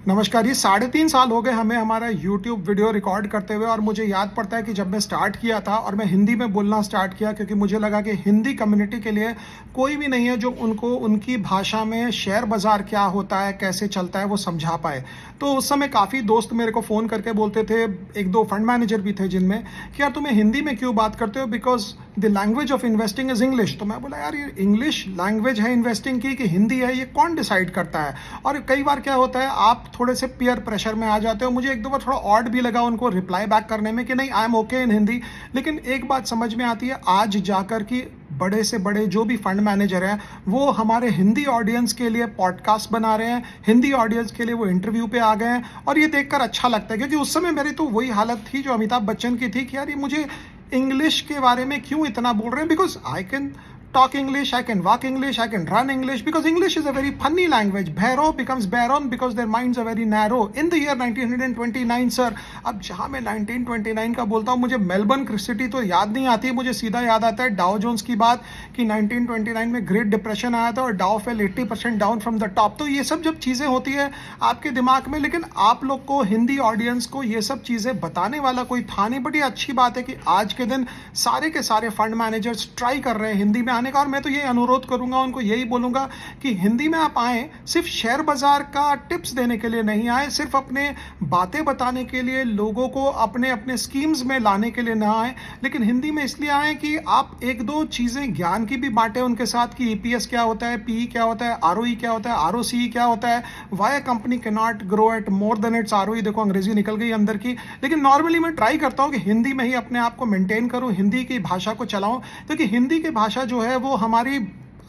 नमस्कार। ये 3.5 साल हो गए हमें हमारा यूट्यूब वीडियो रिकॉर्ड करते हुए, और मुझे याद पड़ता है कि जब मैं स्टार्ट किया था और मैं हिंदी में बोलना स्टार्ट किया, क्योंकि मुझे लगा कि हिंदी कम्युनिटी के लिए कोई भी नहीं है जो उनको उनकी भाषा में शेयर बाज़ार क्या होता है, कैसे चलता है, वो समझा पाए। तो उस समय काफ़ी दोस्त मेरे को फ़ोन करके बोलते थे, 1-2 फंड मैनेजर भी थे जिनमें, कि यार तुम्हें हिंदी में क्यों बात करते हो, because the language of investing is English. तो मैं बोला यार ये इंग्लिश लैंग्वेज है इन्वेस्टिंग की कि हिंदी है, ये कौन डिसाइड करता है। और कई बार क्या होता है, आप थोड़े से पीयर प्रेशर में आ जाते हो। मुझे एक दो बार थोड़ा ऑड भी लगा उनको रिप्लाई बैक करने में कि नहीं, I am okay in Hindi. लेकिन एक बात समझ में आती है आज जाकर कि बड़े से बड़े जो भी फंड मैनेजर हैं वो हमारे हिंदी ऑडियंस के लिए पॉडकास्ट बना रहे हैं, हिंदी ऑडियंस के लिए वो इंटरव्यू पे आ गए हैं, और ये देखकर अच्छा लगता है। क्योंकि उस समय मेरी तो वही हालत थी जो अमिताभ बच्चन की थी कि यार ये मुझे इंग्लिश के बारे में क्यों इतना बोल रहे हैं, because I can talk English, I can walk English, I can run English, because English is a very funny language. Bhairo becomes Baron because their minds are very narrow. In the year 1929, sir, अब जहाँ मैं 1929 का बोलता हूँ, मुझे Melbourne city तो याद नहीं आती, मुझे सीधा याद आता है डाउ जोन्स की बात कि 1929 में ग्रेट डिप्रेशन आया था और डाउ fail 80% down from the top. तो ये सब जब चीज़ें होती है आपके दिमाग में, लेकिन आप लोग को, हिंदी ऑडियंस को ये सब चीज़ें बताने वाला कोई था नहीं। बट ये अच्छी बात है कि आज के दिन सारे के सारे फंड मैनेजर्स ट्राई कर रहे हैं हिंदी में आने का। और मैं तो ये अनुरोध करूंगा, उनको यही बोलूंगा कि हिंदी में आप आए, सिर्फ शेयर बाजार का टिप्स देने के लिए नहीं आए, सिर्फ अपने बातें बताने के लिए, लोगों को अपने अपने स्कीम्स में लाने के लिए ना आए, लेकिन हिंदी में इसलिए आए कि आप एक दो चीज़ें ज्ञान की भी बांटें उनके साथ कि ईपीएस क्या होता है, पीई क्या होता है, आरओई क्या होता है, आरओसीई क्या होता है, why a company can not grow at more than it's ROE. देखो अंग्रेजी निकल गई अंदर की, लेकिन नॉर्मली मैं ट्राई करता हूँ कि हिंदी में ही अपने आप को मेंटेन करूँ, हिंदी की भाषा को चलाऊँ, क्योंकि हिंदी की भाषा जो है वो हमारी,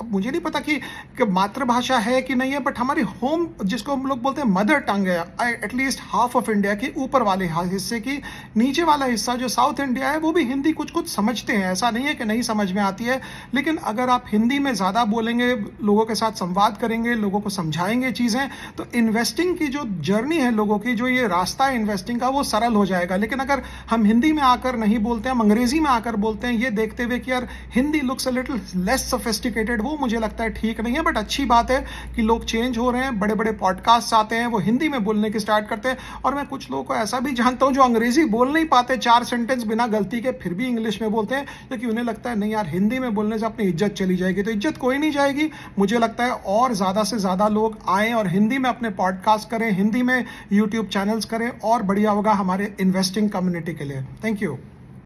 अब मुझे नहीं पता कि मातृभाषा है कि नहीं है, बट हमारी होम, जिसको हम लोग बोलते हैं मदर टंग है, एटलीस्ट हाफ ऑफ इंडिया की ऊपर वाले हिस्से की, नीचे वाला हिस्सा जो साउथ इंडिया है वो भी हिंदी कुछ कुछ समझते हैं, ऐसा नहीं है कि नहीं समझ में आती है। लेकिन अगर आप हिंदी में ज़्यादा बोलेंगे, लोगों के साथ संवाद करेंगे, लोगों को समझाएंगे चीज़ें, तो इन्वेस्टिंग की जो जर्नी है लोगों की, जो ये रास्ता है इन्वेस्टिंग का, वो सरल हो जाएगा। लेकिन अगर हम हिंदी में आकर नहीं बोलते, हम अंग्रेजी में आकर बोलते हैं, ये देखते हुए कि यार Hindi looks a little less sophisticated, वो मुझे लगता है ठीक नहीं है। बट अच्छी बात है कि लोग चेंज हो रहे हैं, बड़े बड़े पॉडकास्ट आते हैं, वो हिंदी में बोलने की स्टार्ट करते हैं। और मैं कुछ लोगों को ऐसा भी जानता हूं जो अंग्रेजी बोल नहीं पाते 4 सेंटेंस बिना गलती के, फिर भी इंग्लिश में बोलते हैं, क्योंकि उन्हें लगता है नहीं यार हिंदी में बोलने से अपनी इज्जत चली जाएगी। तो इज्जत कोई नहीं जाएगी। मुझे लगता है और ज़्यादा से ज़्यादा लोग आएँ और हिंदी में अपने पॉडकास्ट करें, हिंदी में यूट्यूब चैनल्स करें, और बढ़िया होगा हमारे इन्वेस्टिंग कम्युनिटी के लिए। Thank you.